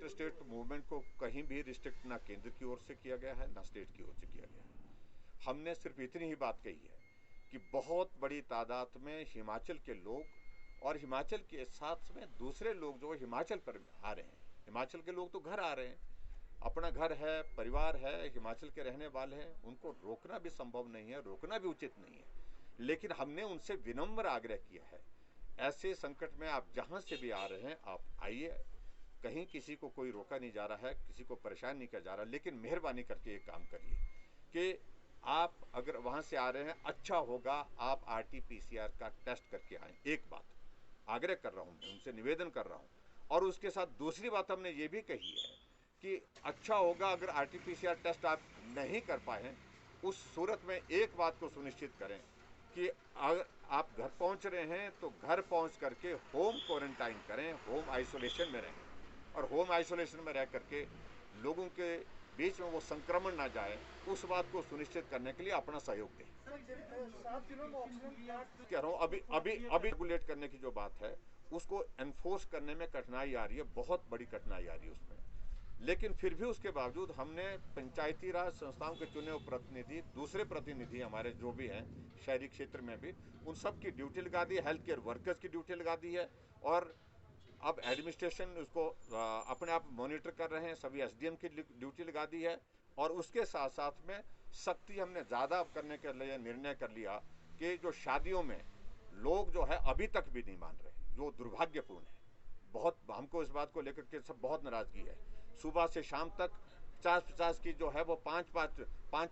State movement को कहीं भी रिस्ट्रिक्ट ना केंद्र की ओर से किया गया है ना स्टेट की ओर से किया गया है। हमने सिर्फ इतनी ही बात कही है कि बहुत बड़ी तादाद में हिमाचल के लोग और हिमाचल के साथ में दूसरे लोग जो हिमाचल पर आ रहे हैं, हिमाचल के लोग तो घर आ रहे हैं, अपना घर है, परिवार है, हिमाचल के रहने वाले हैं, उनको रोकना भी संभव नहीं है, रोकना भी उचित नहीं है। लेकिन हमने उनसे विनम्र आग्रह किया है, ऐसे संकट में आप जहां से भी आ रहे हैं आप आइए, कहीं किसी को कोई रोका नहीं जा रहा है, किसी को परेशान नहीं किया जा रहा, लेकिन मेहरबानी करके एक काम करिए कि आप अगर वहां से आ रहे हैं, अच्छा होगा आप RT-PCR का टेस्ट करके आए। एक बात आग्रह कर रहा हूं, उनसे निवेदन कर रहा हूं। और उसके साथ दूसरी बात हमने ये भी कही है कि अच्छा होगा अगर RT-PCR टेस्ट आप नहीं कर पाए, उस सूरत में एक बात को सुनिश्चित करें कि अगर आप घर पहुंच रहे हैं तो घर पहुंच करके होम क्वारंटाइन करें, होम आइसोलेशन में रहें, और होम आइसोलेशन में रह करके लोगों के बीच में वो संक्रमण ना जाए, उस बात को सुनिश्चित करने के लिए अपना सहयोग दें। कह रहा हूँ अभी रेगुलेट करने की जो बात है उसको एनफोर्स करने में कठिनाई आ रही है, बहुत बड़ी कठिनाई आ रही है उसमें। लेकिन फिर भी उसके बावजूद हमने पंचायती राज संस्थाओं के चुने हुए प्रतिनिधि, दूसरे प्रतिनिधि हमारे जो भी हैं शहरी क्षेत्र में भी, उन सब की ड्यूटी लगा दी है, हेल्थ केयर वर्कर्स की ड्यूटी लगा दी है, और अब एडमिनिस्ट्रेशन उसको अपने आप मॉनिटर कर रहे हैं, सभी SDM की ड्यूटी लगा दी है। और उसके साथ साथ में सख्ती हमने ज़्यादा करने के लिए निर्णय कर लिया कि जो शादियों में लोग जो है अभी तक भी नहीं मान रहे, जो दुर्भाग्यपूर्ण है। बहुत हमको इस बात को लेकर के सब बहुत नाराजगी है। सुबह से शाम तक 50-50 की जो है वो पाँच पाँच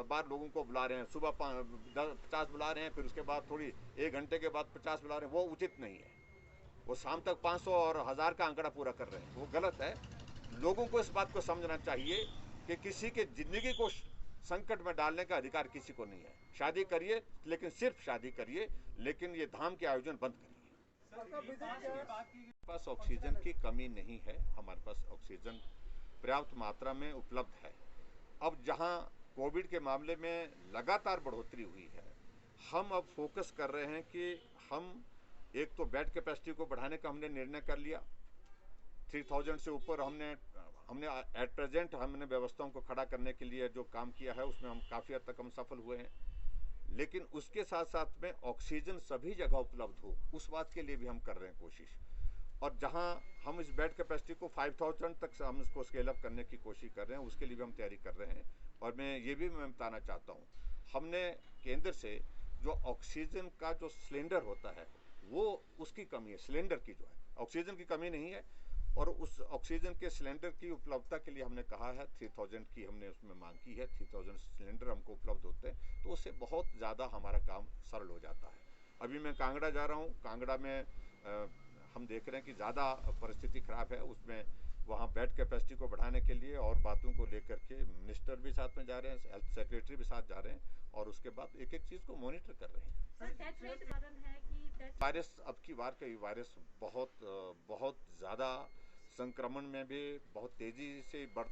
बार लोगों को बुला रहे हैं। सुबह 50 बुला रहे हैं, फिर उसके बाद थोड़ी 1 घंटे के बाद 50 बुला रहे हैं, वो उचित नहीं है। वो शाम तक 500 और 1000 का आंकड़ा पूरा कर रहे हैं, वो गलत है। लोगों को इस बात को समझना चाहिए कि किसी के जिंदगी को संकट में डालने का अधिकार किसी को नहीं है। शादी करिए, लेकिन सिर्फ शादी करिए, लेकिन ये धाम के आयोजन बंद करिए। हमारे पास ऑक्सीजन की कमी नहीं है, हमारे पास ऑक्सीजन पर्याप्त मात्रा में उपलब्ध है। अब जहां कोविड के मामले में लगातार बढ़ोतरी हुई है, हम अब फोकस कर रहे हैं कि हम एक तो बेड कैपेसिटी को बढ़ाने का हमने निर्णय कर लिया। 3000 से ऊपर हमने एट प्रेजेंट हमने व्यवस्थाओं को खड़ा करने के लिए जो काम किया है उसमें हम काफ़ी हद तक हम सफल हुए हैं। लेकिन उसके साथ साथ में ऑक्सीजन सभी जगह उपलब्ध हो, उस बात के लिए भी हम कर रहे हैं कोशिश। और जहां हम इस बेड कैपेसिटी को 5000 तक हम इसको स्केल अप करने की कोशिश कर रहे हैं, उसके लिए भी हम तैयारी कर रहे हैं। और मैं बताना चाहता हूँ, हमने केंद्र से जो ऑक्सीजन का जो सिलेंडर होता है वो उसकी कमी है, सिलेंडर की जो है, ऑक्सीजन की कमी नहीं है। और उस ऑक्सीजन के सिलेंडर की उपलब्धता के लिए हमने कहा है 3000 की हमने उसमें मांग की है। 3000 सिलेंडर हमको उपलब्ध होते हैं तो उससे बहुत ज़्यादा हमारा काम सरल हो जाता है। अभी मैं कांगड़ा जा रहा हूँ, कांगड़ा में हम देख रहे हैं कि ज़्यादा परिस्थिति खराब है, उसमें वहाँ बेड कैपेसिटी को बढ़ाने के लिए और बातों को लेकर के मिनिस्टर भी साथ में जा रहे हैं, हेल्थ सेक्रेटरी भी साथ जा रहे हैं, और उसके बाद एक एक चीज़ को मॉनिटर कर रहे हैं। वायरस अब की बार का वायरस बहुत ज़्यादा संक्रमण में भी बहुत तेज़ी से बढ़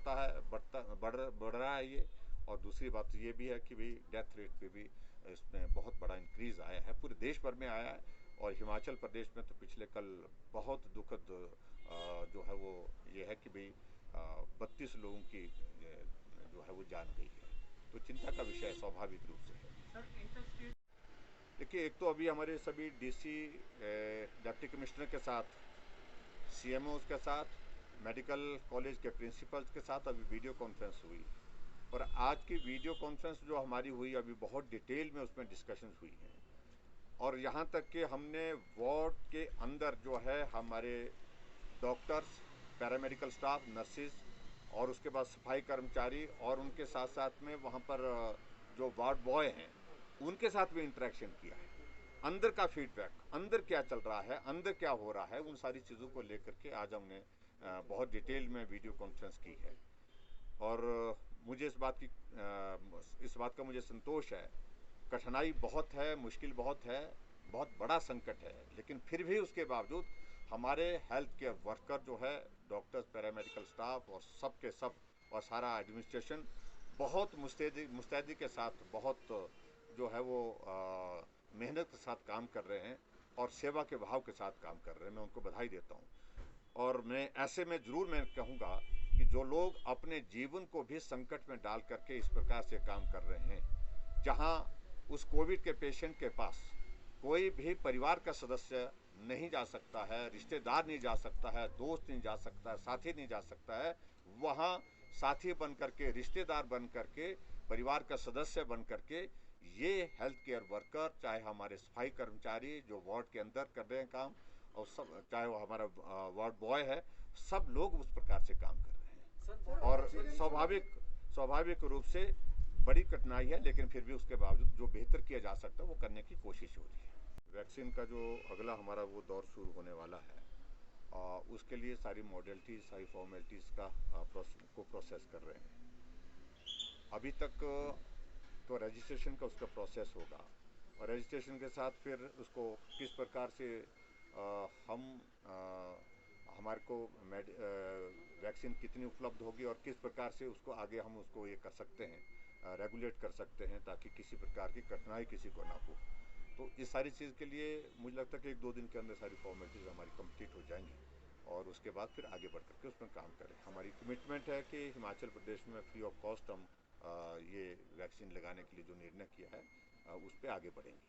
रहा है ये। और दूसरी बात ये भी है कि भाई डेथ रेट पे भी इसमें बहुत बड़ा इंक्रीज आया है, पूरे देश भर में आया है। और हिमाचल प्रदेश में तो पिछले कल बहुत दुखद जो है वो ये है कि भाई 32 लोगों की जो है वो जान गई है, तो चिंता का विषय स्वाभाविक रूप से है। देखिए, एक तो अभी हमारे सभी DC, डिप्टी कमिश्नर के साथ, CMOs के साथ, मेडिकल कॉलेज के प्रिंसिपल्स के साथ अभी वीडियो कॉन्फ्रेंस हुई। और आज की वीडियो कॉन्फ्रेंस जो हमारी हुई अभी बहुत डिटेल में उसमें डिस्कशन हुई है। और यहाँ तक कि हमने वार्ड के अंदर जो है हमारे डॉक्टर्स, पैरामेडिकल स्टाफ, नर्सिस और उसके बाद सफाई कर्मचारी और उनके साथ साथ में वहाँ पर जो वार्ड बॉय हैं उनके साथ भी इंटरेक्शन किया है। अंदर का फीडबैक, अंदर क्या चल रहा है, अंदर क्या हो रहा है, उन सारी चीज़ों को लेकर के आज हमने बहुत डिटेल में वीडियो कॉन्फ्रेंस की है। और मुझे इस बात का मुझे संतोष है। कठिनाई बहुत है, मुश्किल बहुत है, बहुत बड़ा संकट है, लेकिन फिर भी उसके बावजूद हमारे हेल्थ केयर वर्कर जो है, डॉक्टर्स, पैरामेडिकल स्टाफ और सब के सब और सारा एडमिनिस्ट्रेशन बहुत मुस्तैदी के साथ, बहुत जो है वो मेहनत के साथ काम कर रहे हैं और सेवा के भाव के साथ काम कर रहे हैं। मैं उनको बधाई देता हूँ। और मैं ऐसे में ज़रूर मैं कहूँगा कि जो लोग अपने जीवन को भी संकट में डाल करके इस प्रकार से काम कर रहे हैं, जहाँ उस कोविड के पेशेंट के पास कोई भी परिवार का सदस्य नहीं जा सकता है, रिश्तेदार नहीं जा सकता है, दोस्त नहीं जा सकता है, साथी नहीं जा सकता है, वहाँ साथी बन करके, रिश्तेदार बन करके, परिवार का सदस्य बन करके ये हेल्थ केयर वर्कर, चाहे हमारे सफाई कर्मचारी जो वार्ड के अंदर कर रहे हैं काम, और सब, चाहे वो हमारा वार्ड बॉय है, सब लोग उस प्रकार से काम कर रहे हैं। और स्वाभाविक रूप से बड़ी कठिनाई है, लेकिन फिर भी उसके बावजूद जो बेहतर किया जा सकता है वो करने की कोशिश हो रही है। वैक्सीन का जो अगला हमारा वो दौर शुरू होने वाला है, उसके लिए सारी मॉडलिटीज़, सारी फॉर्मेलिटीज़ का प्रोसेस कर रहे हैं। अभी तक तो रजिस्ट्रेशन का उसका प्रोसेस होगा, और रजिस्ट्रेशन के साथ फिर उसको किस प्रकार से हमारे को वैक्सीन कितनी उपलब्ध होगी और किस प्रकार से उसको आगे हम उसको ये कर सकते हैं, रेगुलेट कर सकते हैं, ताकि किसी प्रकार की कठिनाई किसी को ना हो। तो इस सारी चीज़ के लिए मुझे लगता है कि 1-2 दिन के अंदर सारी फॉर्मेलिटीज़ हमारी कंप्लीट हो जाएंगी, और उसके बाद फिर आगे बढ़ करके उसमें काम करें। हमारी कमिटमेंट है कि हिमाचल प्रदेश में फ्री ऑफ कॉस्ट हम ये वैक्सीन लगाने के लिए जो निर्णय किया है, उस पर आगे बढ़ेंगे।